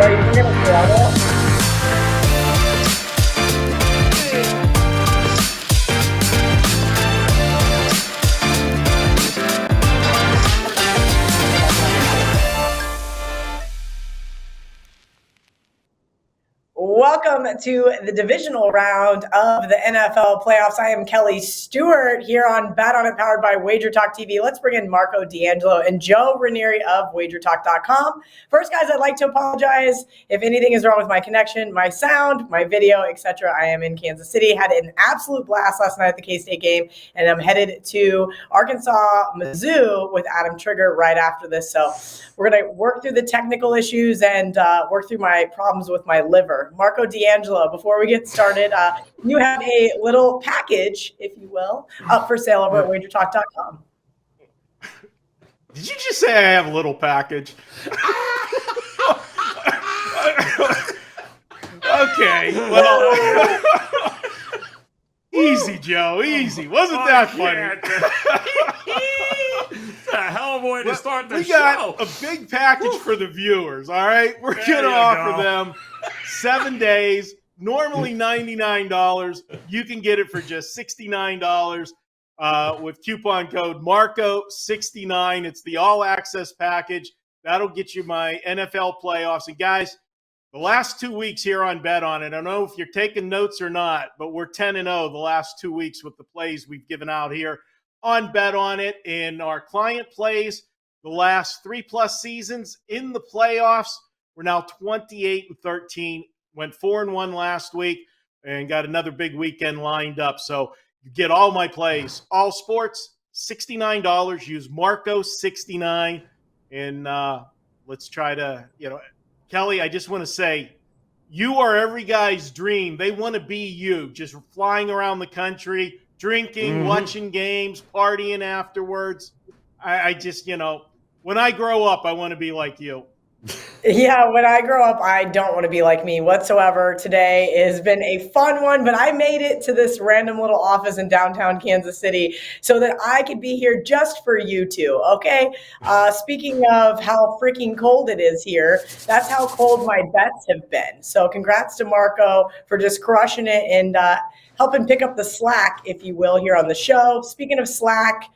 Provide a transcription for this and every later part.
Are you bringing us Ariel? Welcome to the divisional round of the NFL playoffs. I am Kelly Stewart here on Bet On It, powered by Wager Talk TV. Let's bring in Marco D'Angelo and Joe Raineri of WagerTalk.com. First, guys, I'd like to apologize if anything is wrong with my connection, my sound, my video, etc. I am in Kansas City. Had an absolute blast last night at the K-State game, and I'm headed to Arkansas, Mizzou with Adam Trigger right after this. So we're going to work through the technical issues and work through my problems with my liver. Marco D'Angelo, before we get started, you have a little package, if you will, up for sale over at WagerTalk.com. Did you just say I have a little package? Okay. Well, easy, Joe. Easy. Wasn't that funny? It's a hell of a way to start the show. We got a big package for the viewers, all right? We're going to offer them 7 days, normally $99. You can get it for just $69 with coupon code MARCO69. It's the all-access package. That'll get you my NFL playoffs. And, guys, the last 2 weeks here on Bet On It, I don't know if you're taking notes or not, but we're 10-0 the last 2 weeks with the plays we've given out here on Bet On It. And our client plays the last 3+ seasons in the playoffs. We're now 28-13, went 4-1 last week, and got another big weekend lined up. So you get all my plays, all sports, $69. Use Marco69, and let's try to, Kelly, I just want to say, you are every guy's dream. They want to be you, just flying around the country, drinking, watching games, partying afterwards. I just, when I grow up, I want to be like you. Yeah, when I grow up, I don't want to be like me whatsoever. Today has been a fun one, but I made it to this random little office in downtown Kansas City so that I could be here just for you two, okay? Speaking of how freaking cold it is here, that's how cold my bets have been. So congrats to Marco for just crushing it and helping pick up the slack, if you will, here on the show. Speaking of slack,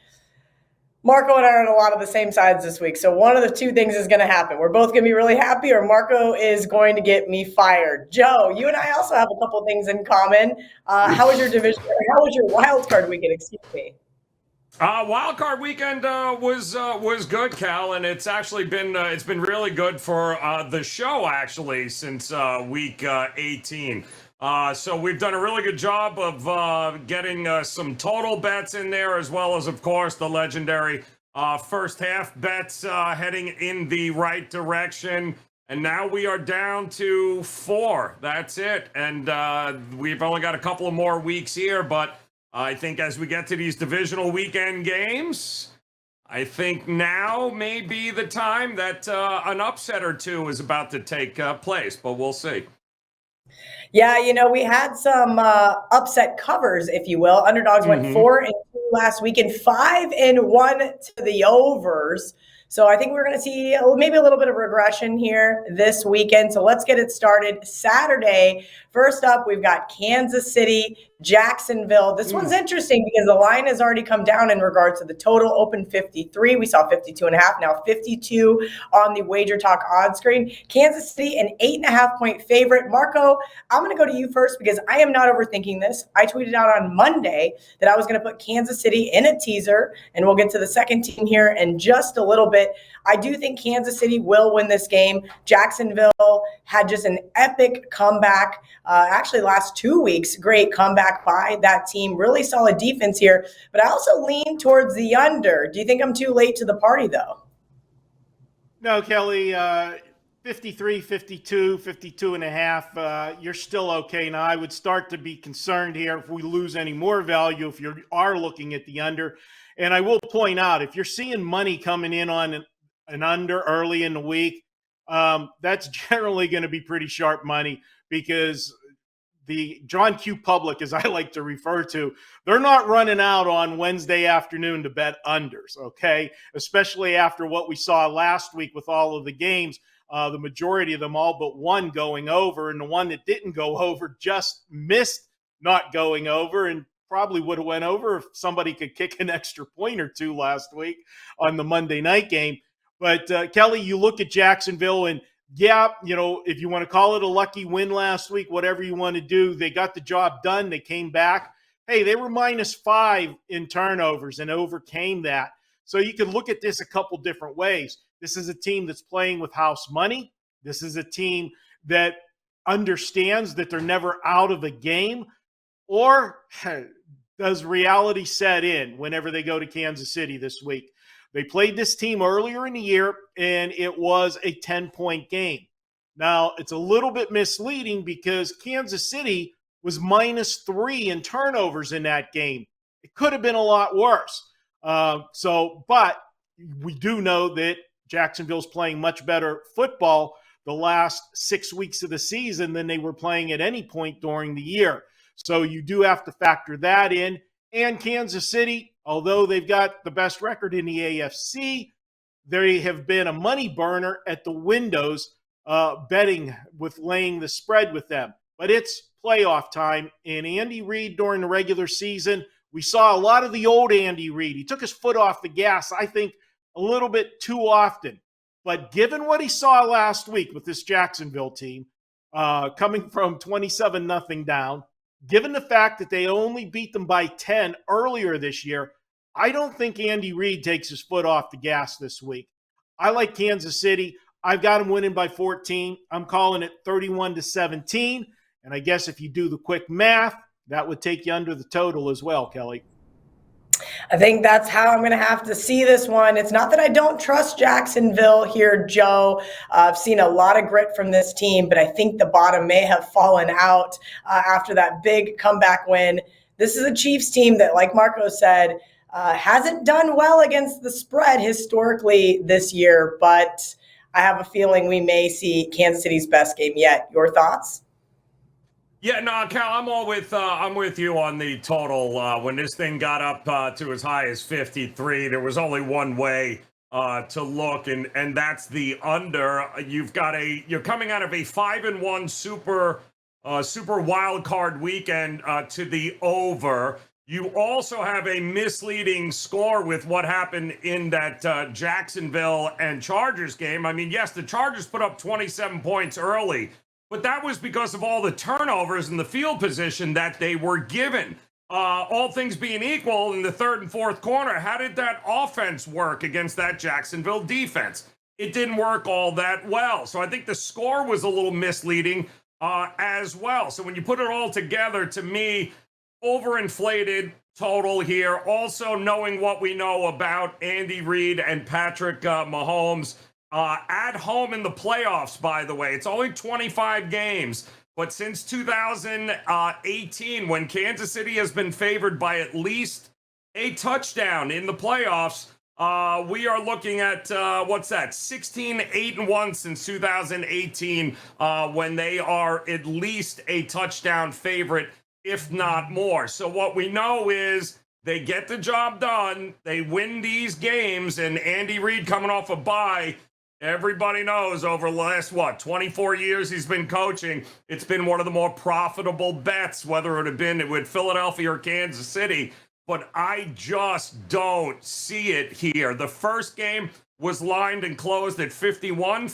Marco and I are on a lot of the same sides this week. So one of the two things is going to happen. We're both going to be really happy, or Marco is going to get me fired. Joe, you and I also have a couple things in common. How was your division? How was your wild card weekend? Excuse me. Wild card weekend was good, Cal, and it's actually been it's been really good for the show actually since week 18. So we've done a really good job of getting some total bets in there, as well as, of course, the legendary first half bets heading in the right direction. And now we are down to 4. That's it. And we've only got a couple of more weeks here. But I think as we get to these divisional weekend games, I think now may be the time that an upset or two is about to take place. But we'll see. Yeah, we had some upset covers, if you will. Underdogs went 4-2 last week and 5-1 to the overs. So I think we're going to see maybe a little bit of regression here this weekend. So let's get it started. Saturday, first up, we've got Kansas City, Jacksonville. This one's interesting because the line has already come down in regards to the total. Open 53. We saw 52.5, now 52 on the Wager Talk odds screen. Kansas City, an 8.5-point favorite. Marco, I'm going to go to you first because I am not overthinking this. I tweeted out on Monday that I was going to put Kansas City in a teaser, and we'll get to the second team here in just a little bit. I do think Kansas City will win this game. Jacksonville had just an epic comeback. Actually, last 2 weeks, great comeback by that team. Really solid defense here. But I also lean towards the under. Do you think I'm too late to the party, though? No, Kelly. 53, 52, 52 and a half. You're still okay. Now, I would start to be concerned here if we lose any more value if you are looking at the under. And I will point out, if you're seeing money coming in on an under early in the week, that's generally going to be pretty sharp money because the John Q. public, as I like to refer to, they're not running out on Wednesday afternoon to bet unders, okay? Especially after what we saw last week with all of the games. The majority of them, all but one, going over, and the one that didn't go over just missed not going over, and probably would have went over if somebody could kick an extra point or two last week on the Monday night game. But Kelly, you look at Jacksonville, and yeah, if you want to call it a lucky win last week, whatever you want to do, they got the job done. They came back. Hey, they were -5 in turnovers and overcame that. So you can look at this a couple different ways. This is a team that's playing with house money. This is a team that understands that they're never out of a game. Or does reality set in whenever they go to Kansas City this week? They played this team earlier in the year, and it was a 10-point game. Now, it's a little bit misleading because Kansas City was -3 in turnovers in that game. It could have been a lot worse. But we do know that Jacksonville's playing much better football the last 6 weeks of the season than they were playing at any point during the year. So you do have to factor that in. And Kansas City, although they've got the best record in the AFC, they have been a money burner at the windows, betting with laying the spread with them. But it's playoff time, and Andy Reid during the regular season, we saw a lot of the old Andy Reid. He took his foot off the gas, I think, a little bit too often. But given what he saw last week with this Jacksonville team, coming from 27-0 down, given the fact that they only beat them by 10 earlier this year, I don't think Andy Reid takes his foot off the gas this week. I like Kansas City. I've got them winning by 14. I'm calling it 31-17. And I guess if you do the quick math, that would take you under the total as well, Kelly. I think that's how I'm going to have to see this one. It's not that I don't trust Jacksonville here, Joe. I've seen a lot of grit from this team, but I think the bottom may have fallen out after that big comeback win. This is a Chiefs team that, like Marco said, hasn't done well against the spread historically this year, but I have a feeling we may see Kansas City's best game yet. Your thoughts? Yeah, no, Cal, I'm with you on the total. When this thing got up to as high as 53, there was only one way to look, and that's the under. You're coming out of a 5-1 super wild card weekend to the over. You also have a misleading score with what happened in that Jacksonville and Chargers game. I mean, yes, the Chargers put up 27 points early, but that was because of all the turnovers and the field position that they were given. All things being equal, in the third and fourth quarter, how did that offense work against that Jacksonville defense? It didn't work all that well. So I think the score was a little misleading as well. So when you put it all together, to me, overinflated total here. Also knowing what we know about Andy Reid and Patrick Mahomes. At home in the playoffs, by the way. It's only 25 games. But since 2018, when Kansas City has been favored by at least a touchdown in the playoffs, we are looking at, 16-8-1 since 2018, when they are at least a touchdown favorite, if not more. So what we know is they get the job done. They win these games, and Andy Reid coming off a bye. Everybody knows over the last, 24 years he's been coaching, it's been one of the more profitable bets, whether it had been with Philadelphia or Kansas City. But I just don't see it here. The first game was lined and closed at 51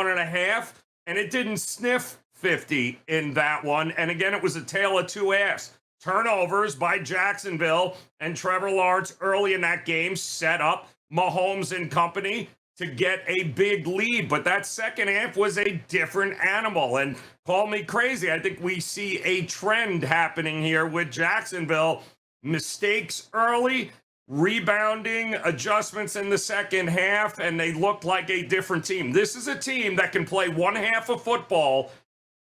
and a half, and it didn't sniff 50 in that one. And again, it was a tale of two halves. Turnovers by Jacksonville and Trevor Lawrence early in that game set up Mahomes and company to get a big lead, but that second half was a different animal. And call me crazy, I think we see a trend happening here with Jacksonville. Mistakes early, rebounding, adjustments in the second half, and they look like a different team. This is a team that can play one half of football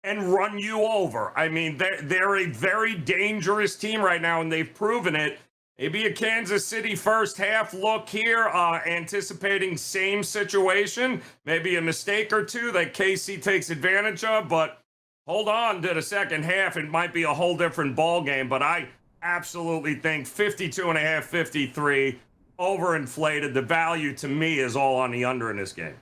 and run you over. I mean, they're a very dangerous team right now, and they've proven it. Maybe a Kansas City first half look here, anticipating same situation. Maybe a mistake or two that KC takes advantage of, but hold on to the second half. It might be a whole different ball game, but I absolutely think 52 and a half, 53, overinflated. The value to me is all on the under in this game.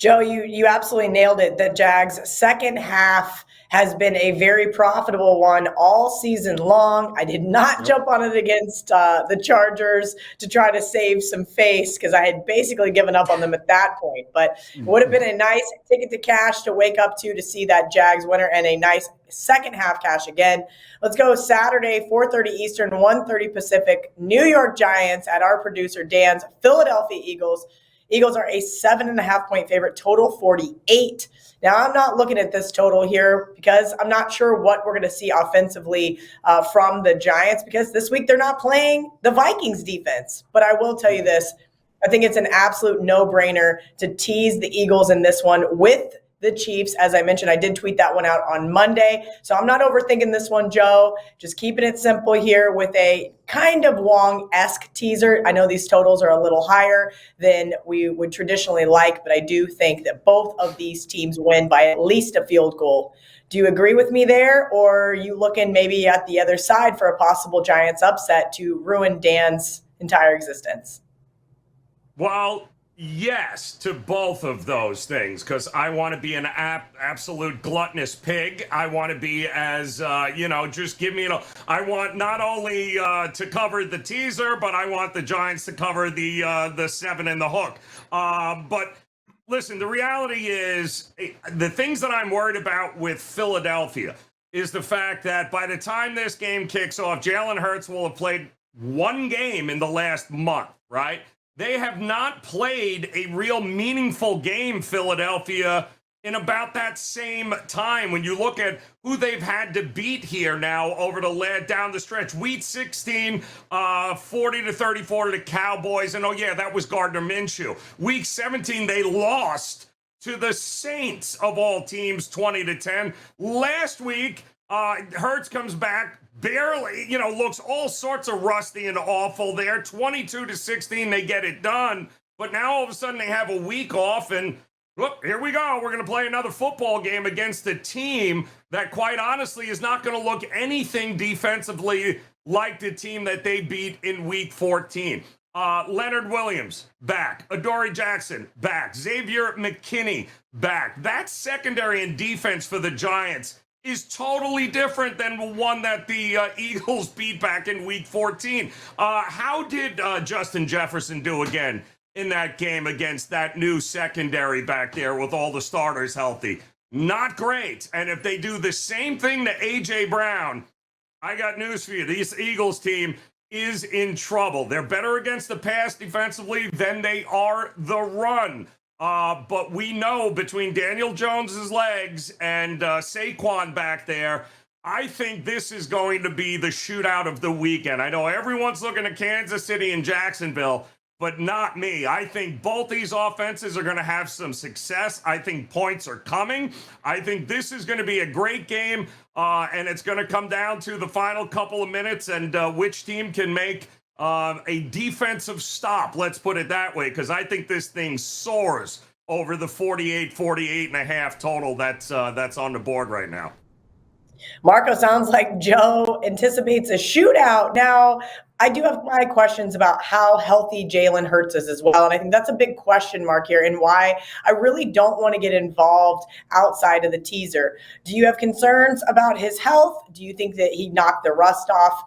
Joe, you absolutely nailed it. The Jags' second half has been a very profitable one all season long. I did not jump on it against the Chargers to try to save some face because I had basically given up on them at that point. But it would have been a nice ticket to cash to wake up to see that Jags winner and a nice second half cash again. Let's go Saturday, 4:30 Eastern, 1:30 Pacific. New York Giants at our producer Dan's Philadelphia Eagles. Eagles are a 7.5-point favorite, total 48. Now, I'm not looking at this total here because I'm not sure what we're going to see offensively from the Giants because this week they're not playing the Vikings defense. But I will tell you this. I think it's an absolute no-brainer to tease the Eagles in this one with the Chiefs. As I mentioned, I did tweet that one out on Monday. So I'm not overthinking this one, Joe. Just keeping it simple here with a kind of Wong-esque teaser. I know these totals are a little higher than we would traditionally like, but I do think that both of these teams win by at least a field goal. Do you agree with me there, or are you looking maybe at the other side for a possible Giants upset to ruin Dan's entire existence? Well, yes to both of those things, because I want to be an absolute gluttonous pig. I want to be as, just give me, I want not only to cover the teaser, but I want the Giants to cover the 7 and the hook. But listen, the reality is the things that I'm worried about with Philadelphia is the fact that by the time this game kicks off, Jalen Hurts will have played one game in the last month, right? They have not played a real meaningful game, Philadelphia, in about that same time. When you look at who they've had to beat here now over down the stretch. Week 16, 40-34 to the Cowboys. And that was Gardner Minshew. Week 17, they lost to the Saints of all teams, 20-10. Last week, Hurts comes back, barely, looks all sorts of rusty and awful there. 22-16, they get it done. But now all of a sudden they have a week off and look, here we go. We're going to play another football game against a team that quite honestly is not going to look anything defensively like the team that they beat in week 14. Leonard Williams, back. Adoree Jackson, back. Xavier McKinney, back. That secondary and defense for the Giants is totally different than the one that the Eagles beat back in week 14. How did Justin Jefferson do again in that game against that new secondary back there with all the starters healthy? Not great. And if they do the same thing to A.J. Brown, I got news for you. This Eagles team is in trouble. They're better against the pass defensively than they are the run. But we know between Daniel Jones's legs and Saquon back there, I think this is going to be the shootout of the weekend. I know everyone's looking at Kansas City and Jacksonville, but not me. I think both these offenses are going to have some success. I think points are coming. I think this is going to be a great game, and it's going to come down to the final couple of minutes and which team can make a defensive stop, let's put it that way, because I think this thing soars over the 48 and a half total that's on the board right now. Marco, sounds like Joe anticipates a shootout. Now, I do have my questions about how healthy Jalen Hurts is as well, and I think that's a big question mark here and why I really don't want to get involved outside of the teaser. Do you have concerns about his health? Do you think that he knocked the rust off?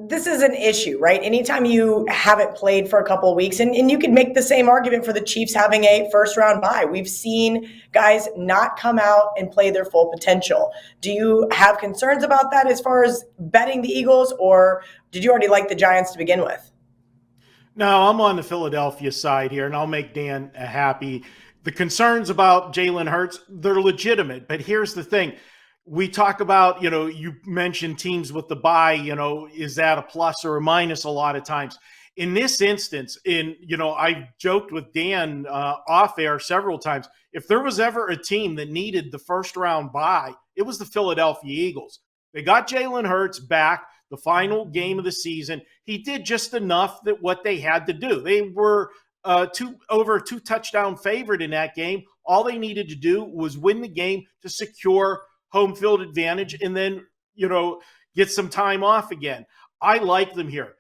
This is an issue, right? Anytime you haven't played for a couple of weeks, and you could make the same argument for the Chiefs having a first-round bye. We've seen guys not come out and play their full potential. Do you have concerns about that as far as betting the Eagles, or did you already like the Giants to begin with? No, I'm on the Philadelphia side here, and I'll make Dan happy. The concerns about Jalen Hurts, they're legitimate, but here's the thing. We talk about, you mentioned teams with the bye, is that a plus or a minus a lot of times? In this instance, I joked with Dan off air several times. If there was ever a team that needed the first round bye, it was the Philadelphia Eagles. They got Jalen Hurts back the final game of the season. He did just enough that what they had to do. They were over a 2-touchdown favorite in that game. All they needed to do was win the game to secure home field advantage and then, get some time off again. I like them here.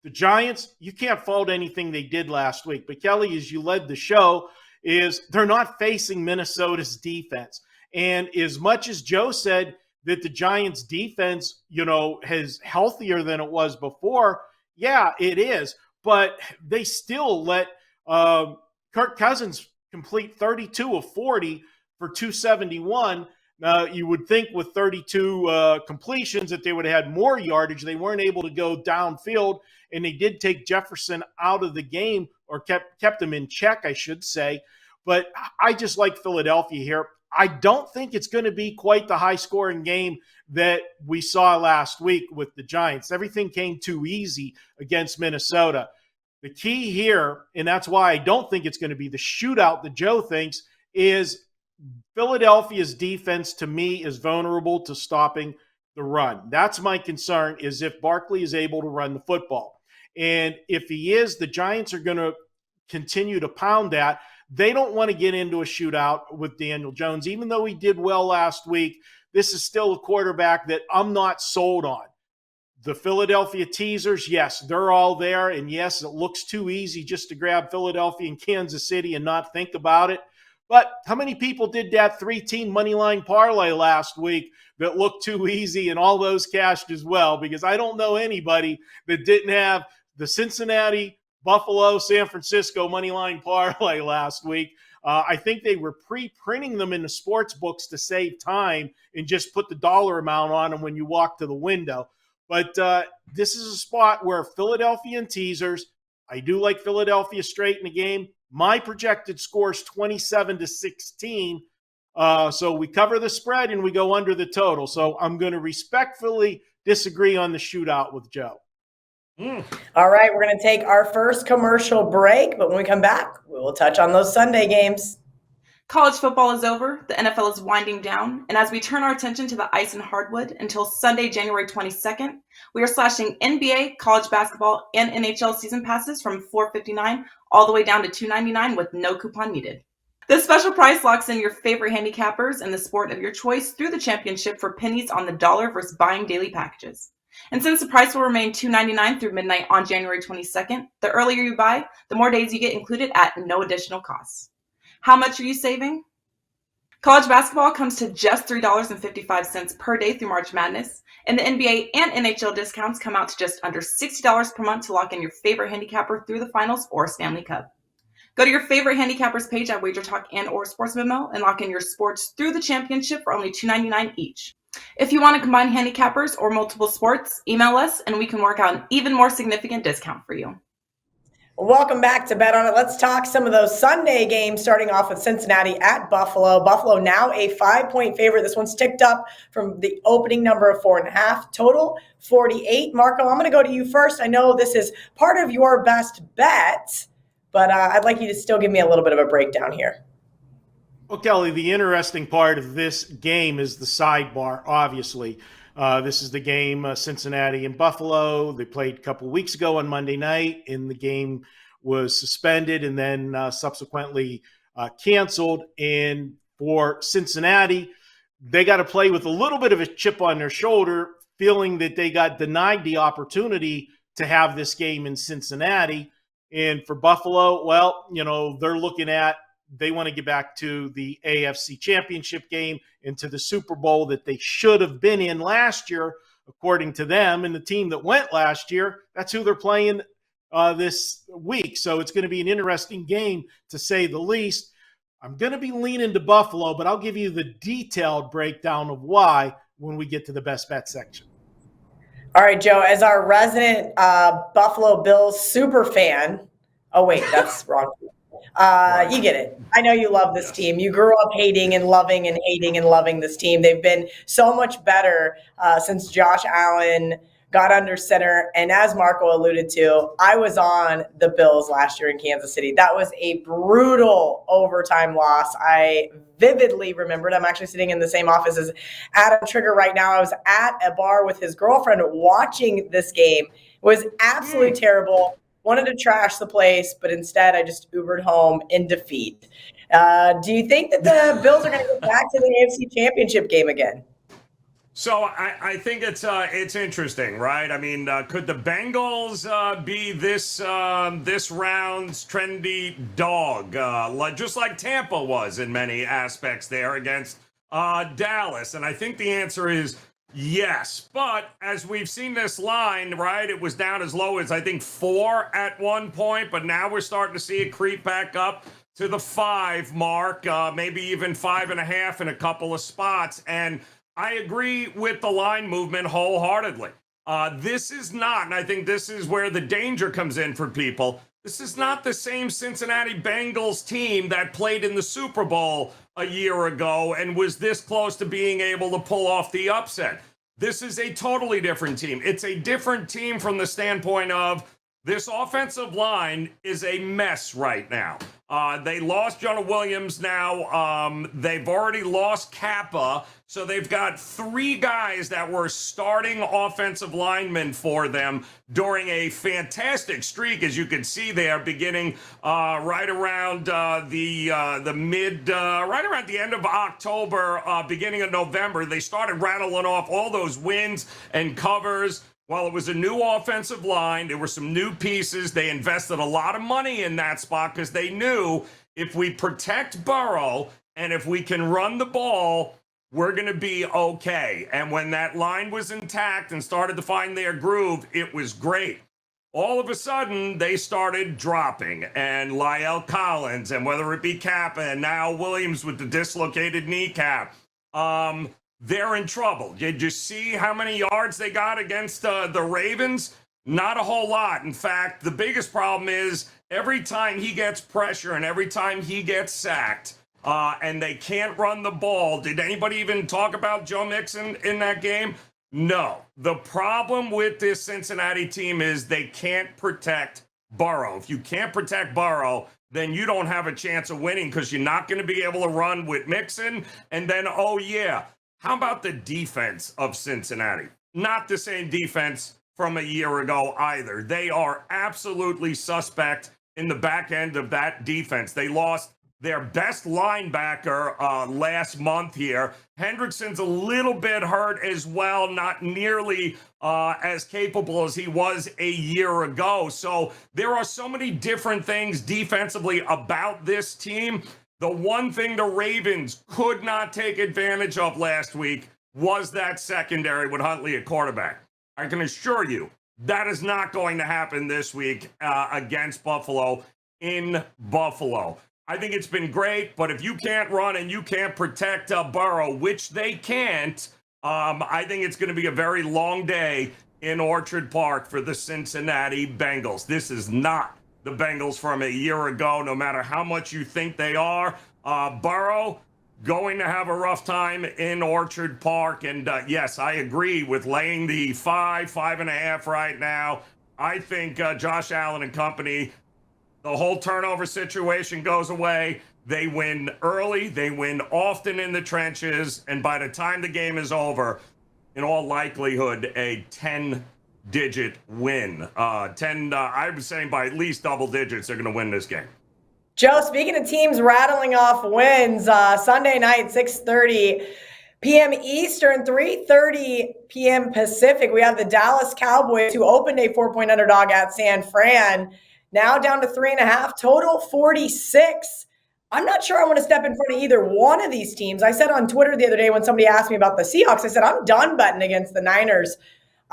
The Giants, you can't fault anything they did last week. But Kelly, as you led the show, is they're not facing Minnesota's defense. And as much as Joe said that the Giants defense, is healthier than it was before, yeah, it is. But they still let Kirk Cousins complete 32 of 40 for 271. You would think with 32 completions that they would have had more yardage. They weren't able to go downfield, and they did take Jefferson out of the game, or kept him in check, I should say. But I just like Philadelphia here. I don't think it's going to be quite the high-scoring game that we saw last week with the Giants. Everything came too easy against Minnesota. The key here, and that's why I don't think it's going to be the shootout that Joe thinks, is Philadelphia's defense, to me, is vulnerable to stopping the run. That's my concern, is if Barkley is able to run the football. And if he is, the Giants are going to continue to pound that. They don't want to get into a shootout with Daniel Jones. Even though he did well last week, this is still a quarterback that I'm not sold on. The Philadelphia teasers, yes, they're all there. And yes, it looks too easy just to grab Philadelphia and Kansas City and not think about it. But how many people did that 3-team moneyline parlay last week that looked too easy, and all those cashed as well? Because I don't know anybody that didn't have the Cincinnati, Buffalo, San Francisco moneyline parlay last week. I think they were pre-printing them in the sports books to save time and just put the dollar amount on them when you walk to the window. But this is a spot where Philadelphia and teasers, I do like Philadelphia straight in the game. My projected score is 27-16. So we cover the spread and we go under the total. So I'm going to respectfully disagree on the shootout with Joe. All right, we're going to take our first commercial break, but when we come back, we will touch on those Sunday games. College football is over, the NFL is winding down, and as we turn our attention to the ice and hardwood until Sunday, January 22nd, we are slashing NBA, college basketball, and NHL season passes from $4.59 all the way down to $2.99 with no coupon needed. This special price locks in your favorite handicappers and the sport of your choice through the championship for pennies on the dollar versus buying daily packages. And since the price will remain $2.99 through midnight on January 22nd, the earlier you buy, the more days you get included at no additional cost. How much are you saving? College basketball comes to just $3.55 per day through March Madness, and the NBA and NHL discounts come out to just under $60 per month to lock in your favorite handicapper through the finals or Stanley Cup. Go to your favorite handicappers page at Wager Talk and or Sports Memo and lock in your sports through the championship for only $2.99 each. If you want to combine handicappers or multiple sports, email us and we can work out an even more significant discount for you. Welcome back to Bet On It. Let's talk some of those Sunday games, starting off with Cincinnati at Buffalo. Buffalo now a 5-point favorite. This one's ticked up from the opening number of 4.5, total 48. Marco, I'm going to go to you first. I know this is part of your best bet, but I'd like you to still give me a little bit of a breakdown here. Well, Kelly, the interesting part of this game is the sidebar, obviously. This is the game, Cincinnati and Buffalo. They played a couple weeks ago on Monday night, and the game was suspended and then subsequently canceled. And for Cincinnati, they got to play with a little bit of a chip on their shoulder, feeling that they got denied the opportunity to have this game in Cincinnati. And for Buffalo, well, they're looking at, they want to get back to the AFC Championship game and to the Super Bowl that they should have been in last year, according to them. And the team that went last year, that's who they're playing this week. So it's going to be an interesting game, to say the least. I'm going to be leaning to Buffalo, but I'll give you the detailed breakdown of why when we get to the best bet section. All right, Joe, as our resident Buffalo Bills super fan. Oh, wait, that's wrong. You get it. I know you love this team. You grew up hating and loving and hating and loving this team. They've been so much better since Josh Allen got under center. And as Marco alluded to, I was on the Bills last year in Kansas City. That was a brutal overtime loss. I vividly remembered. I'm actually sitting in the same office as Adam Trigger right now. I was at a bar with his girlfriend watching this game. It was absolutely terrible. Wanted to trash the place, but instead I just Ubered home in defeat. Do you think that the Bills are going to get back to the AFC Championship game again? So I think it's interesting, right? I mean, could the Bengals be this round's trendy dog, just like Tampa was in many aspects there against Dallas? And I think the answer is yes. But as we've seen this line, right, it was down as low as I think 4 at one point, but now we're starting to see it creep back up to the 5 mark, maybe even 5.5 in a couple of spots. And I agree with the line movement wholeheartedly. This is not, and I think this is where the danger comes in for people. This is not the same Cincinnati Bengals team that played in the Super Bowl a year ago and was this close to being able to pull off the upset. This is a totally different team. It's a different team from the standpoint of this offensive line is a mess right now. They lost Jonah Williams now. They've already lost Kappa. So they've got 3 guys that were starting offensive linemen for them during a fantastic streak, as you can see there, beginning right around right around the end of October, beginning of November. They started rattling off all those wins and covers. While it was a new offensive line, there were some new pieces. They invested a lot of money in that spot because they knew if we protect Burrow and if we can run the ball, we're going to be okay. And when that line was intact and started to find their groove, it was great. All of a sudden, they started dropping, and La'el Collins, and whether it be Kappa, and now Williams with the dislocated kneecap, they're in trouble. Did you see how many yards they got against the Ravens? Not a whole lot. In fact, the biggest problem is every time he gets pressure and every time he gets sacked and they can't run the ball. Did anybody even talk about Joe Mixon in that game? No. The problem with this Cincinnati team is they can't protect Burrow. If you can't protect Burrow, then you don't have a chance of winning because you're not going to be able to run with Mixon. And then, oh yeah, how about the defense of Cincinnati? Not the same defense from a year ago either. They are absolutely suspect in the back end of that defense. They lost their best linebacker last month here. Hendrickson's a little bit hurt as well, not nearly as capable as he was a year ago. So there are so many different things defensively about this team. The one thing the Ravens could not take advantage of last week was that secondary with Huntley at quarterback. I can assure you that is not going to happen this week against Buffalo in Buffalo. I think it's been great, but if you can't run and you can't protect Burrow, which they can't, I think it's going to be a very long day in Orchard Park for the Cincinnati Bengals. This is not the Bengals from a year ago, no matter how much you think they are. Burrow going to have a rough time in Orchard Park. And yes, I agree with laying the 5.5 right now. I think Josh Allen and company, the whole turnover situation goes away. They win early. They win often in the trenches. And by the time the game is over, in all likelihood, a 10-digit win. I was saying by at least double digits, they're going to win this game. Joe, speaking of teams rattling off wins, Sunday night, 6:30 p.m. Eastern, 3:30 p.m. Pacific, we have the Dallas Cowboys, who opened a 4-point underdog at San Fran, now down to 3.5, total 46. I'm not sure I want to step in front of either one of these teams. I said on Twitter the other day when somebody asked me about the Seahawks, I said, I'm done betting against the Niners.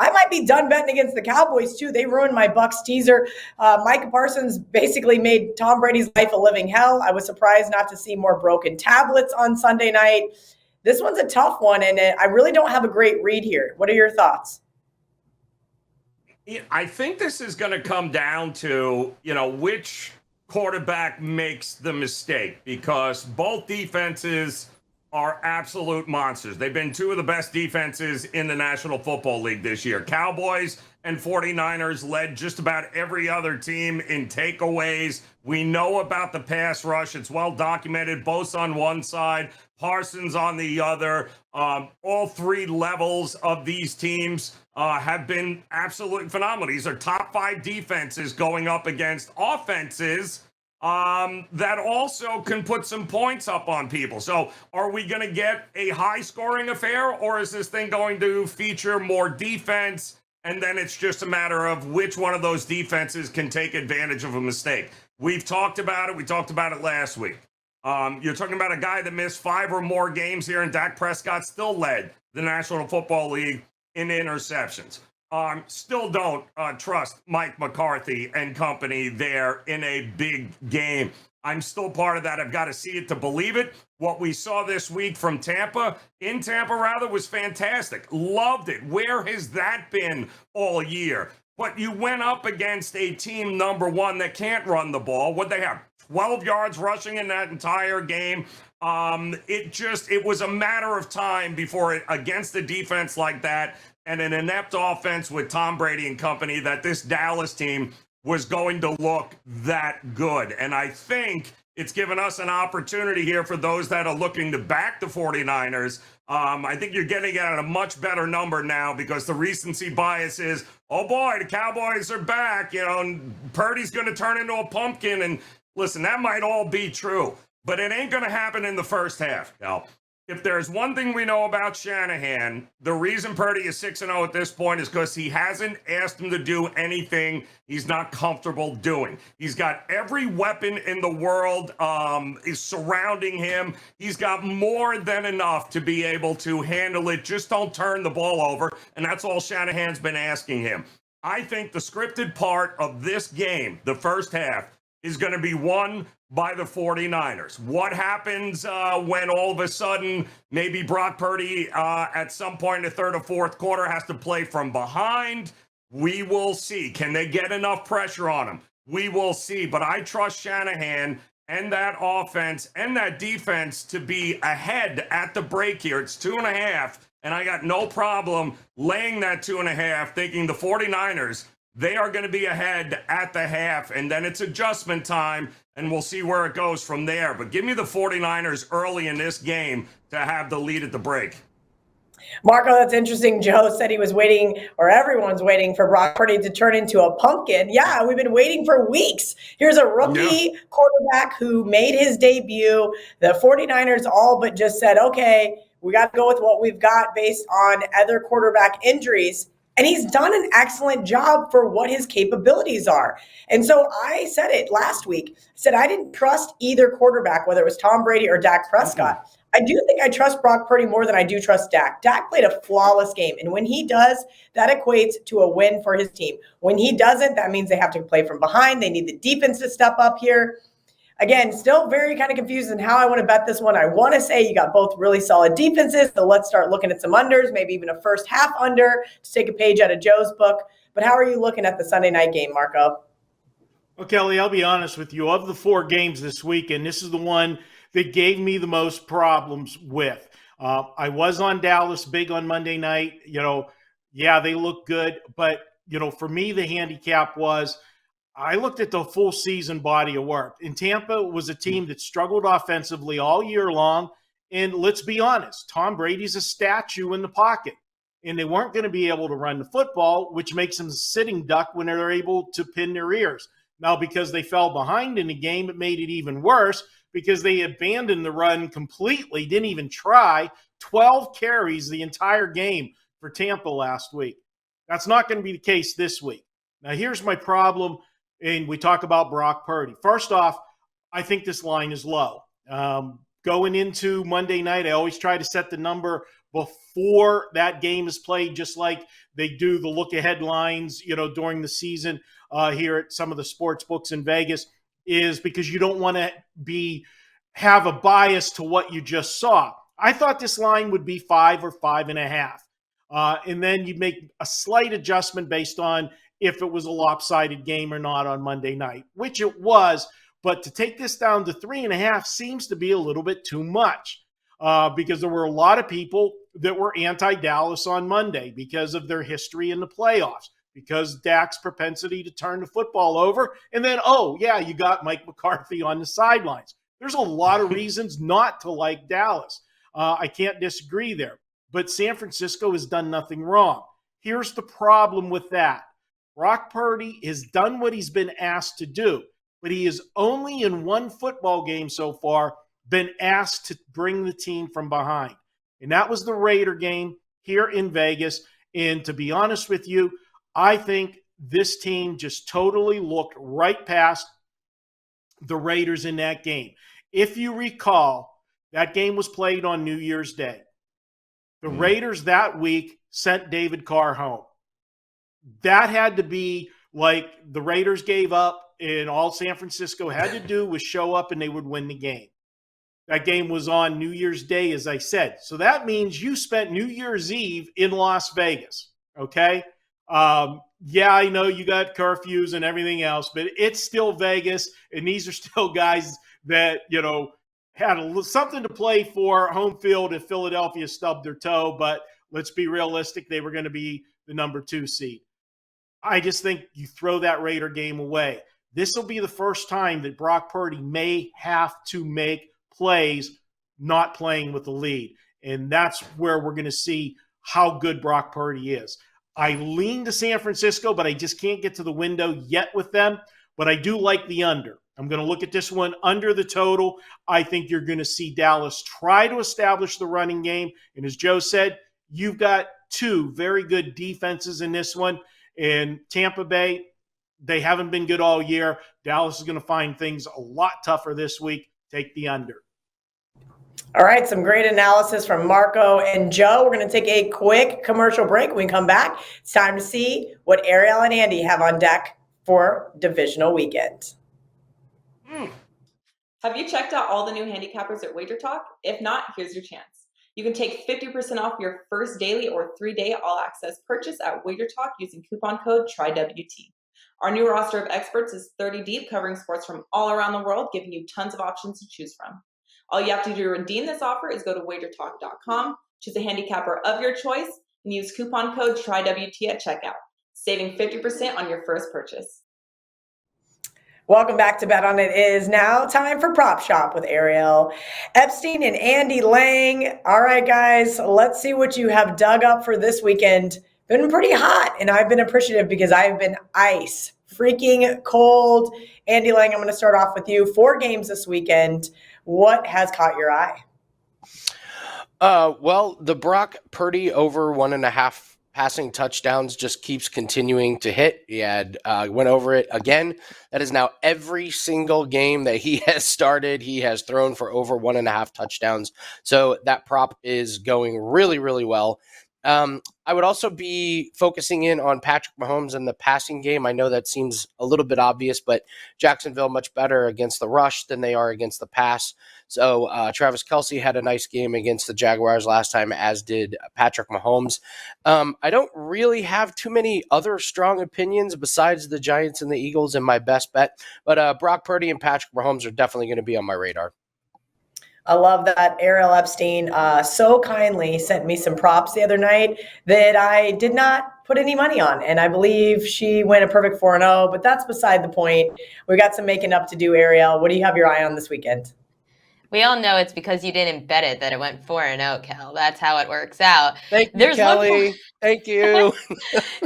I might be done betting against the Cowboys, too. They ruined my Bucs teaser. Micah Parsons basically made Tom Brady's life a living hell. I was surprised not to see more broken tablets on Sunday night. This one's a tough one, and I really don't have a great read here. What are your thoughts? I think this is going to come down to, which quarterback makes the mistake, because both defenses are absolute monsters. They've been two of the best defenses in the National Football League this year. Cowboys and 49ers led just about every other team in takeaways. We know about the pass rush. It's well documented, both on one side, Parsons on the other. All 3 levels of these teams have been absolutely phenomenal. These are top 5 defenses going up against offenses that also can put some points up on people. So are we going to get a high-scoring affair, or is this thing going to feature more defense, and then it's just a matter of which one of those defenses can take advantage of a mistake? We've talked about it. We talked about it last week. You're talking about a guy that missed 5 or more games here, and Dak Prescott still led the National Football League in interceptions. Still don't trust Mike McCarthy and company there in a big game. I'm still part of that. I've got to see it to believe it. What we saw this week from Tampa, was fantastic. Loved it. Where has that been all year? But you went up against a team, number one, that can't run the ball. What'd they have? 12 yards rushing in that entire game. It was a matter of time before against a defense like that and an inept offense with Tom Brady and company, that this Dallas team was going to look that good. And I think it's given us an opportunity here for those that are looking to back the 49ers. I think you're getting it at a much better number now because the recency bias is, oh boy, the Cowboys are back, and Purdy's going to turn into a pumpkin. And listen, that might all be true, but it ain't going to happen in the first half. Now, if there's one thing we know about Shanahan, the reason Purdy is 6-0 at this point is because he hasn't asked him to do anything he's not comfortable doing. He's got every weapon in the world is surrounding him. He's got more than enough to be able to handle it. Just don't turn the ball over, and that's all Shanahan's been asking him. I think the scripted part of this game, the first half, is going to be won by the 49ers. What happens when all of a sudden maybe Brock Purdy at some point in the third or fourth quarter has to play from behind? We will see. Can they get enough pressure on him? We will see. But I trust Shanahan and that offense and that defense to be ahead at the break here. It's 2.5, and I got no problem laying that 2.5, thinking the 49ers, they are going to be ahead at the half, and then it's adjustment time, and we'll see where it goes from there. But give me the 49ers early in this game to have the lead at the break. Marco, that's interesting. Joe said he was waiting, or everyone's waiting for Brock Purdy to turn into a pumpkin. Yeah, we've been waiting for weeks. Here's a rookie quarterback who made his debut. The 49ers all but just said, okay, we got to go with what we've got based on other quarterback injuries. And he's done an excellent job for what his capabilities are. And so I said it last week. I said I didn't trust either quarterback, whether it was Tom Brady or Dak Prescott. I do think I trust Brock Purdy more than I do trust Dak. Dak played a flawless game. And when he does, that equates to a win for his team. When he doesn't, that means they have to play from behind. They need the defense to step up here. Again, still very kind of confused in how I want to bet this one. I want to say you got both really solid defenses, so let's start looking at some unders, maybe even a first half under to take a page out of Joe's book. But how are you looking at the Sunday night game, Marco? Well, Kelly, I'll be honest with you. Of the 4 games this weekend, this is the one that gave me the most problems with. I was on Dallas big on Monday night. Yeah, they look good. But, for me, the handicap was I looked at the full season body of work. And Tampa was a team that struggled offensively all year long. And let's be honest, Tom Brady's a statue in the pocket. And they weren't going to be able to run the football, which makes them a sitting duck when they're able to pin their ears. Now, because they fell behind in the game, it made it even worse because they abandoned the run completely, didn't even try. 12 carries the entire game for Tampa last week. That's not going to be the case this week. Now, here's my problem. And we talk about Brock Purdy. First off, I think this line is low. Going into Monday night, I always try to set the number before that game is played, just like they do the look-ahead lines, during the season here at some of the sports books in Vegas, is because you don't want to have a bias to what you just saw. I thought this line would be 5 or 5.5. And then you'd make a slight adjustment based on if it was a lopsided game or not on Monday night, which it was. But to take this down to 3.5 seems to be a little bit too much because there were a lot of people that were anti-Dallas on Monday because of their history in the playoffs, because Dak's propensity to turn the football over. And then, you got Mike McCarthy on the sidelines. There's a lot of reasons not to like Dallas. I can't disagree there. But San Francisco has done nothing wrong. Here's the problem with that. Brock Purdy has done what he's been asked to do. but he has only in one football game so far been asked to bring the team from behind. And that was the Raider game here in Vegas. And to be honest with you, I think this team just totally looked right past the Raiders in that game. If you recall, that game was played on New Year's Day. The Raiders that week sent David Carr home. That had to be like the Raiders gave up, and all San Francisco had to do was show up and they would win the game. That game was on New Year's Day, as I said. So that means you spent New Year's Eve in Las Vegas, okay? Yeah, I know you got curfews and everything else, but it's still Vegas, and these are still guys that, had something to play for home field if Philadelphia stubbed their toe, but let's be realistic, they were going to be the number 2 seed. I just think you throw that Raider game away. This will be the first time that Brock Purdy may have to make plays not playing with the lead, and that's where we're going to see how good Brock Purdy is. I lean to San Francisco, but I just can't get to the window yet with them, but I do like the under. I'm going to look at this one under the total. I think you're going to see Dallas try to establish the running game. And as Joe said, you've got 2 very good defenses in this one. And Tampa Bay, they haven't been good all year. Dallas is going to find things a lot tougher this week. Take the under. All right, some great analysis from Marco and Joe. We're going to take a quick commercial break. When we come back, it's time to see what Ariel and Andy have on deck for Divisional Weekend. Have you checked out all the new handicappers at Wager Talk? If not, here's your chance. You can take 50% off your first daily or 3-day all-access purchase at Wager Talk using coupon code TRYWT. Our new roster of experts is 30 deep, covering sports from all around the world, giving you tons of options to choose from. All you have to do to redeem this offer is go to wagertalk.com, choose a handicapper of your choice, and use coupon code TRYWT at checkout, saving 50% on your first purchase. Welcome back to Bet On It. Is now time for Prop Shop with Ariel Epstein and Andy Lang. All right, guys, let's see what you have dug up for this weekend. Been pretty hot, and I've been appreciative because I've been ice freaking cold. Andy Lang, I'm going to start off with you. 4 games this weekend. What has caught your eye? Well, the Brock Purdy over 1.5 passing touchdowns just keeps continuing to hit. He had went over it again. That is now every single game that he has started. He has thrown for over 1.5 touchdowns. So that prop is going really, really well. I would also be focusing in on Patrick Mahomes in the passing game. I know that seems a little bit obvious, but Jacksonville much better against the rush than they are against the pass. So Travis Kelce had a nice game against the Jaguars last time, as did Patrick Mahomes. I don't really have too many other strong opinions besides the Giants and the Eagles in my best bet, but Brock Purdy and Patrick Mahomes are definitely going to be on my radar. I love that Ariel Epstein so kindly sent me some props the other night that I did not put any money on. And I believe she went a perfect 4-0, but that's beside the point. We got some making up to do, Ariel. What do you have your eye on this weekend? We all know it's because you didn't bet it that it went 4-0, Kel. That's how it works out. Thank you, Kelly. Thank you.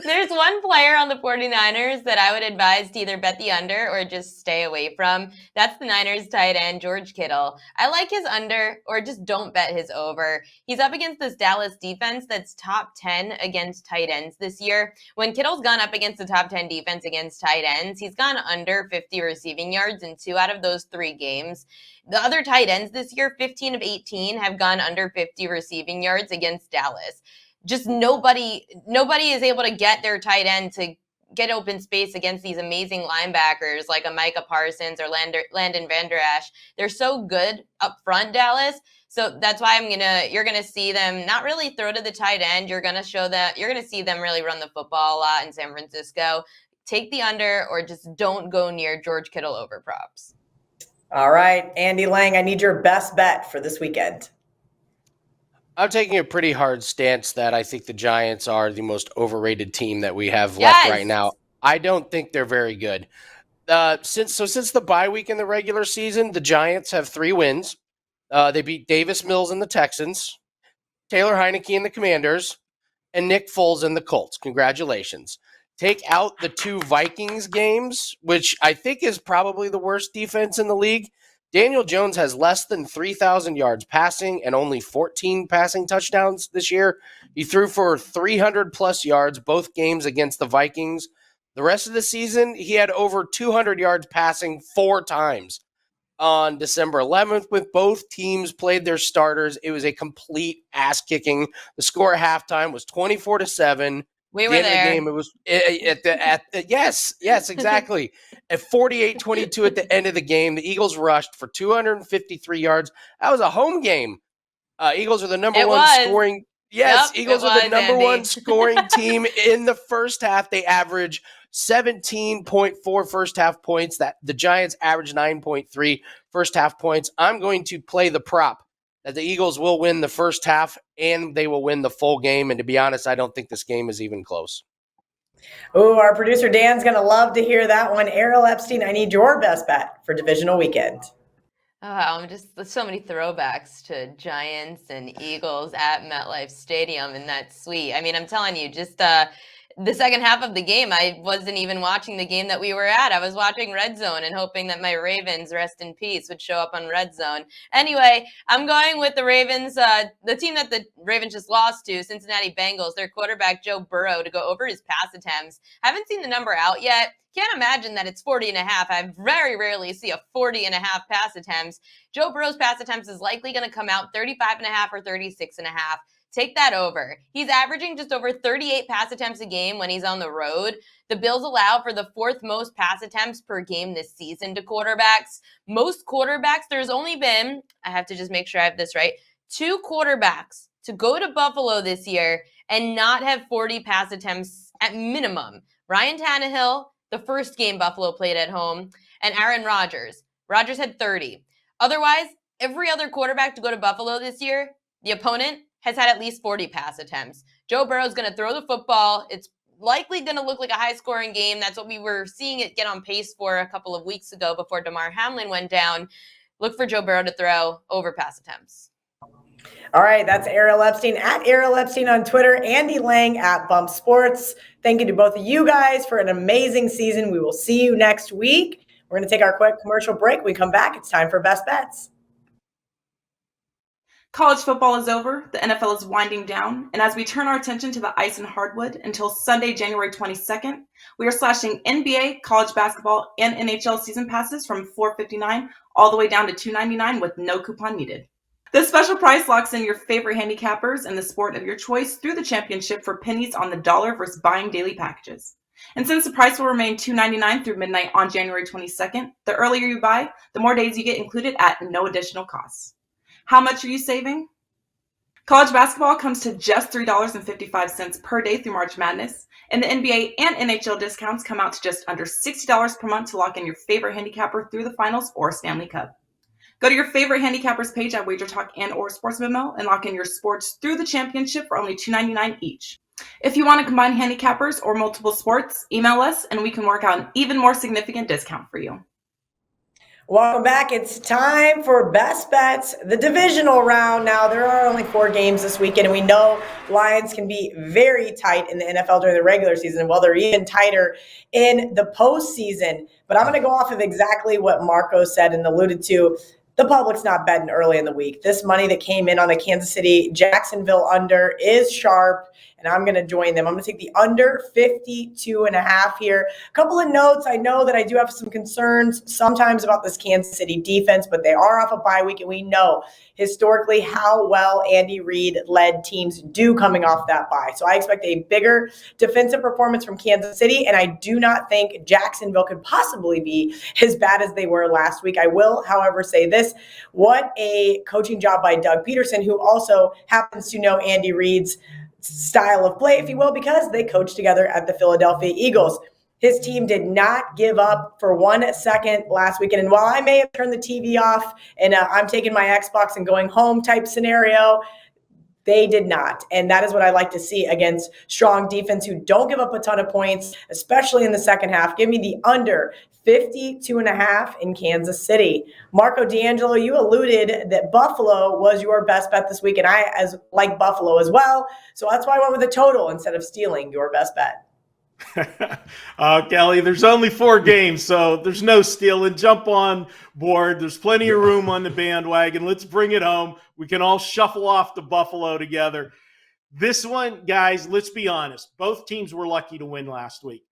There's one player on the 49ers that I would advise to either bet the under or just stay away from. That's the Niners tight end, George Kittle. I like his under, or just don't bet his over. He's up against this Dallas defense that's top 10 against tight ends this year. When Kittle's gone up against the top 10 defense against tight ends, he's gone under 50 receiving yards in 2 out of those 3 games. The other tight ends this year, 15 of 18, have gone under 50 receiving yards against Dallas. Just nobody is able to get their tight end to get open space against these amazing linebackers like a Micah Parsons or Landon Van Der Esch. They're so good up front, Dallas. So that's why you're gonna see them not really throw to the tight end. You're gonna see them really run the football a lot in San Francisco. Take the under, or just don't go near George Kittle over props. All right, Andy Lang, I need your best bet for this weekend. I'm taking a pretty hard stance that I think the Giants are the most overrated team that we have left right now. I don't think they're very good. Since the bye week in the regular season, the Giants have 3 wins. They beat Davis Mills and the Texans, Taylor Heineke and the Commanders, and Nick Foles and the Colts. Congratulations. take out the 2 Vikings games, which I think is probably the worst defense in the league, Daniel Jones has less than 3,000 yards passing and only 14 passing touchdowns this year. He threw for 300-plus yards both games against the Vikings. The rest of the season, he had over 200 yards passing 4 times. On December 11th, with both teams played their starters, it was a complete ass-kicking. The score at halftime was 24-7. We were there. The game, it was yes, exactly. At 48-22 at the end of the game, the Eagles rushed for 253 yards. That was a home game. Eagles are the number one scoring. Yes, Eagles are the number one scoring team in the first half. They average 17.4 first half points. That the Giants average 9.3 first half points. I'm going to play the prop that the Eagles will win the first half and they will win the full game. And to be honest, I don't think this game is even close. Oh, our producer Dan's going to love to hear that one. Ariel, Epstein, I need your best bet for divisional weekend. Oh, wow, there's so many throwbacks to Giants and Eagles at MetLife Stadium, and that's sweet. I mean, I'm telling you, just the second half of the game, I wasn't even watching the game that we were at. I was watching Red Zone and hoping that my Ravens, rest in peace, would show up on Red Zone. Anyway, I'm going with the Ravens, the team that the Ravens just lost to, Cincinnati Bengals, their quarterback Joe Burrow, to go over his pass attempts. Haven't seen the number out yet. Can't imagine that it's 40.5. I very rarely see a 40.5 pass attempts. Joe Burrow's pass attempts is likely going to come out 35.5 or 36.5. Take that over. He's averaging just over 38 pass attempts a game when he's on the road. The Bills allow for the 4th most pass attempts per game this season to quarterbacks. Most quarterbacks, there's only been, I have to just make sure I have this right, 2 quarterbacks to go to Buffalo this year and not have 40 pass attempts at minimum. Ryan Tannehill, the first game Buffalo played at home, and Aaron Rodgers. Rodgers had 30. Otherwise, every other quarterback to go to Buffalo this year, the opponent has had at least 40 pass attempts. Joe Burrow's going to throw the football. It's likely going to look like a high-scoring game. That's what we were seeing it get on pace for a couple of weeks ago before Damar Hamlin went down. Look for Joe Burrow to throw over pass attempts. All right, that's Ariel Epstein at Ariel Epstein on Twitter, Andy Lang at Bump Sports. Thank you to both of you guys for an amazing season. We will see you next week. We're going to take our quick commercial break. When we come back, it's time for Best Bets. College football is over, the NFL is winding down, and as we turn our attention to the ice and hardwood until Sunday, January 22nd, we are slashing NBA, college basketball, and NHL season passes from $4.59 all the way down to $2.99 with no coupon needed. This special price locks in your favorite handicappers in the sport of your choice through the championship for pennies on the dollar versus buying daily packages. And since the price will remain $2.99 through midnight on January 22nd, the earlier you buy, the more days you get included at no additional cost. How much are you saving? College basketball comes to just $3.55 per day through March Madness, and the NBA and NHL discounts come out to just under $60 per month to lock in your favorite handicapper through the finals or Stanley Cup. Go to your favorite handicappers page at Wager Talk and or Sports Memo and lock in your sports through the championship for only $2.99 each. If you want to combine handicappers or multiple sports, email us and we can work out an even more significant discount for you. Welcome back. It's time for Best Bets, the divisional round. Now, there are only 4 games this weekend, and we know lines can be very tight in the NFL during the regular season. Well, they're even tighter in the postseason. But I'm going to go off of exactly what Marco said and alluded to. The public's not betting early in the week. This money that came in on the Kansas City Jacksonville under is sharp, and I'm going to join them. I'm going to take the under 52.5 here. A couple of notes. I know that I do have some concerns sometimes about this Kansas City defense, but they are off a bye week, and we know historically how well Andy Reid-led teams do coming off that bye. So I expect a bigger defensive performance from Kansas City, and I do not think Jacksonville could possibly be as bad as they were last week. I will, however, say this. What a coaching job by Doug Peterson, who also happens to know Andy Reid's style of play, if you will, because they coached together at the Philadelphia Eagles. His team did not give up for 1 second last weekend. And while I may have turned the TV off and I'm taking my Xbox and going home type scenario, they did not. And that is what I like to see against strong defense who don't give up a ton of points, especially in the second half. Give me the under 52.5 in Kansas City. Marco D'Angelo, you alluded that Buffalo was your best bet this week, and I like Buffalo as well. So that's why I went with a total instead of stealing your best bet. Kelly, there's only 4 games, so there's no stealing. Jump on board. There's plenty of room on the bandwagon. Let's bring it home. We can all shuffle off to Buffalo together. This one, guys, let's be honest. Both teams were lucky to win last week.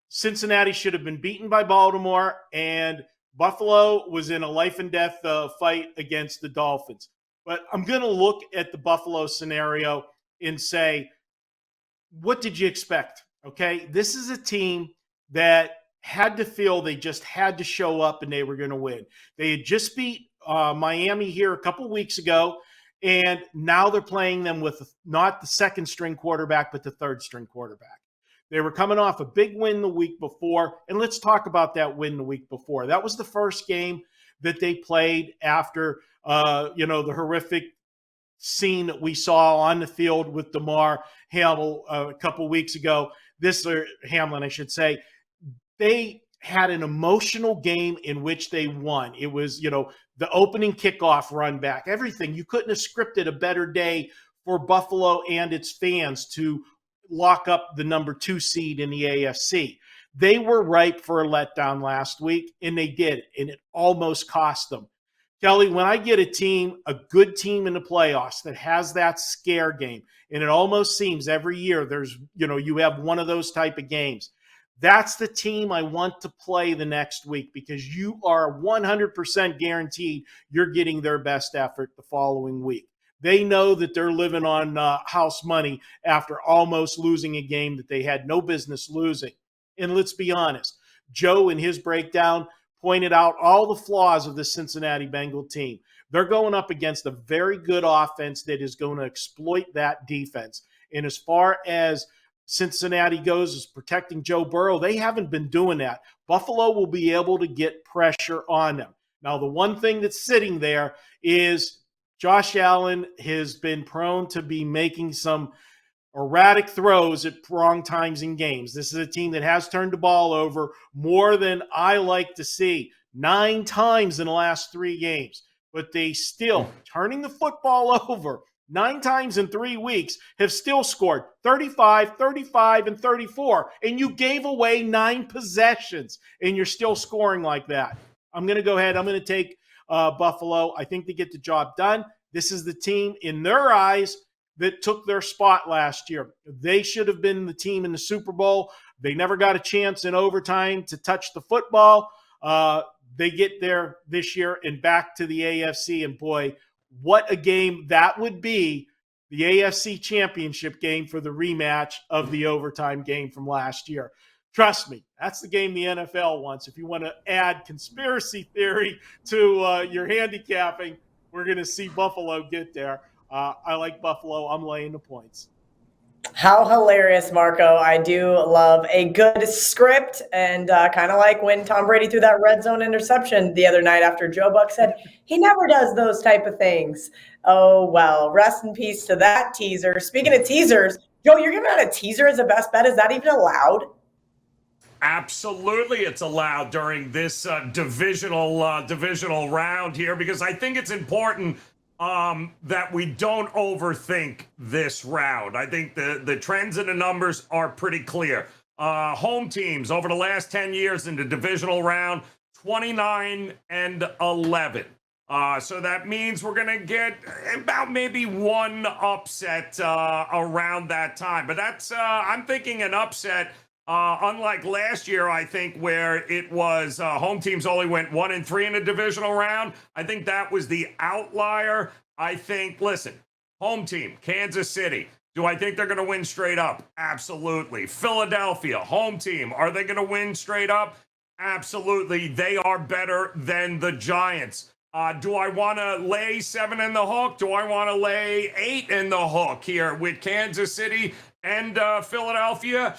Cincinnati should have been beaten by Baltimore, and Buffalo was in a life and death fight against the Dolphins. But I'm going to look at the Buffalo scenario and say, what did you expect? Okay, this is a team that had to feel they just had to show up and they were going to win. They had just beat Miami here a couple weeks ago, and now they're playing them with not the second string quarterback, but the third string quarterback. They were coming off a big win the week before, and let's talk about that win the week before. That was the first game that they played after, the horrific scene that we saw on the field with Damar Hamlin a couple weeks ago. Hamlin, I should say. They had an emotional game in which they won. It was, the opening kickoff run back, everything. You couldn't have scripted a better day for Buffalo and its fans to lock up the number 2 seed in the AFC. They were ripe for a letdown last week, and they did, and it almost cost them. Kelly, when I get a good team in the playoffs that has that scare game, and it almost seems every year you have one of those type of games, that's the team I want to play the next week, because you are 100% guaranteed you're getting their best effort the following week. They know that they're living on house money after almost losing a game that they had no business losing. And let's be honest, Joe in his breakdown pointed out all the flaws of the Cincinnati Bengal team. They're going up against a very good offense that is going to exploit that defense. And as far as Cincinnati goes as protecting Joe Burrow, they haven't been doing that. Buffalo will be able to get pressure on them. Now, the one thing that's sitting there is Josh Allen has been prone to be making some erratic throws at wrong times in games. This is a team that has turned the ball over more than I like to see, 9 times in the last 3 games. But they still, turning the football over 9 times in 3 weeks, have still scored 35, 35, and 34. And you gave away 9 possessions, and you're still scoring like that. I'm going to go ahead. I'm going to take Buffalo. I think they get the job done. This is the team, in their eyes, that took their spot last year. They should have been the team in the Super Bowl. They never got a chance in overtime to touch the football. They get there this year and back to the AFC. And boy, what a game that would be, the AFC Championship game for the rematch of the overtime game from last year. Trust me, that's the game the NFL wants. If you want to add conspiracy theory to your handicapping, we're going to see Buffalo get there. I like Buffalo. I'm laying the points. How hilarious, Marco. I do love a good script, and kind of like when Tom Brady threw that red zone interception the other night after Joe Buck said he never does those type of things. Oh, well, rest in peace to that teaser. Speaking of teasers, Joe, you're giving out a teaser as a best bet. Is that even allowed? Absolutely, it's allowed during this divisional round here, because I think it's important that we don't overthink this round. I think the trends and the numbers are pretty clear. Home teams over the last 10 years in the divisional round, 29-11. So that means we're going to get about maybe one upset around that time. But that's, I'm thinking an upset, unlike last year, I think, where it was home teams only went 1-3 in the divisional round. I think that was the outlier. I think, listen, home team, Kansas City. Do I think they're going to win straight up? Absolutely. Philadelphia, home team. Are they going to win straight up? Absolutely. They are better than the Giants. Do I want to lay 7 in the hook? Do I want to lay 8 in the hook here with Kansas City and Philadelphia?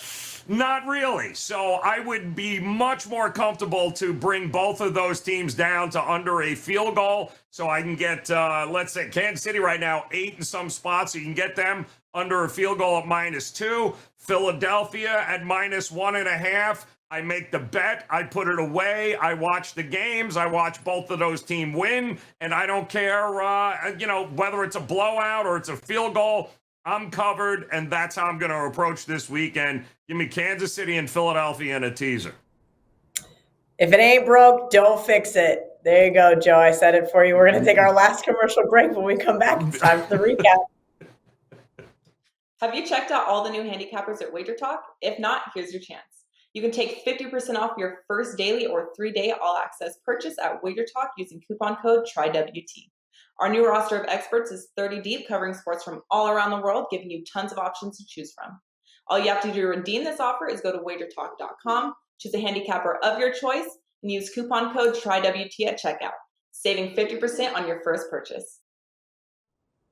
Not really. So I would be much more comfortable to bring both of those teams down to under a field goal, so I can get, let's say, Kansas City right now, 8 in some spots. So you can get them under a field goal at -2. Philadelphia at -1.5. I make the bet. I put it away. I watch the games. I watch both of those teams win, and I don't care, whether it's a blowout or it's a field goal. I'm covered, and that's how I'm going to approach this weekend. Give me Kansas City and Philadelphia in a teaser. If it ain't broke, don't fix it. There you go, Joe. I said it for you. We're going to take our last commercial break. When we come back, it's time for the recap. Have you checked out all the new handicappers at Wager Talk? If not, here's your chance. You can take 50% off your first daily or 3-day all-access purchase at Wager Talk using coupon code TRYWT. Our new roster of experts is 30 deep, covering sports from all around the world, giving you tons of options to choose from. All you have to do to redeem this offer is go to wagertalk.com, choose a handicapper of your choice, and use coupon code TRYWT at checkout, saving 50% on your first purchase.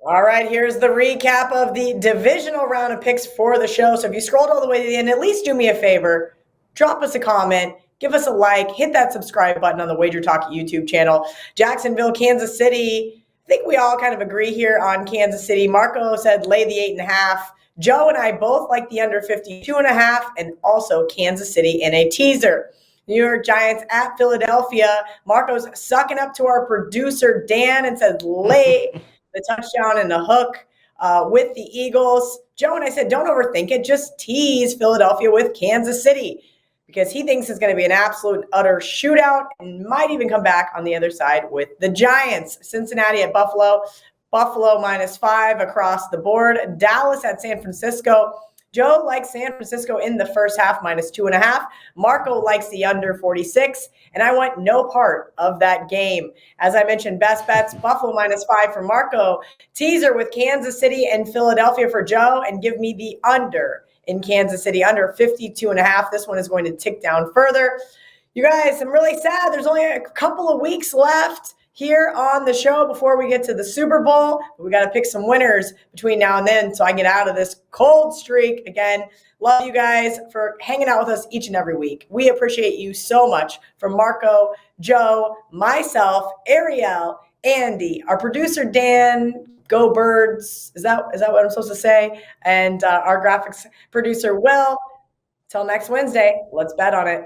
All right, here's the recap of the divisional round of picks for the show. So if you scrolled all the way to the end, at least do me a favor, drop us a comment, give us a like, hit that subscribe button on the Wager Talk YouTube channel. Jacksonville, Kansas City. I think we all kind of agree here on Kansas City. Marco said lay the 8.5. Joe and I both like the under 52.5, and also Kansas City in a teaser. New York Giants at Philadelphia. Marco's sucking up to our producer Dan and says lay the touchdown and the hook with the Eagles. Joe and I said don't overthink it. Just tease Philadelphia with Kansas City, because he thinks it's going to be an absolute utter shootout and might even come back on the other side with the Giants. Cincinnati at Buffalo. Buffalo -5 across the board. Dallas at San Francisco. Joe likes San Francisco in the first half, -2.5. Marco likes the under 46, and I want no part of that game. As I mentioned, best bets, Buffalo -5 for Marco. Teaser with Kansas City and Philadelphia for Joe, and give me the under in Kansas City, under 52.5. This one is going to tick down further. You guys, I'm really sad. There's only a couple of weeks left here on the show before we get to the Super Bowl. We got to pick some winners between now and then so I get out of this cold streak. Again, love you guys for hanging out with us each and every week. We appreciate you so much. From Marco, Joe, myself, Ariel, Andy, our producer Dan, Go Birds. Is that what I'm supposed to say? And our graphics producer, Will. Till next Wednesday, let's bet on it.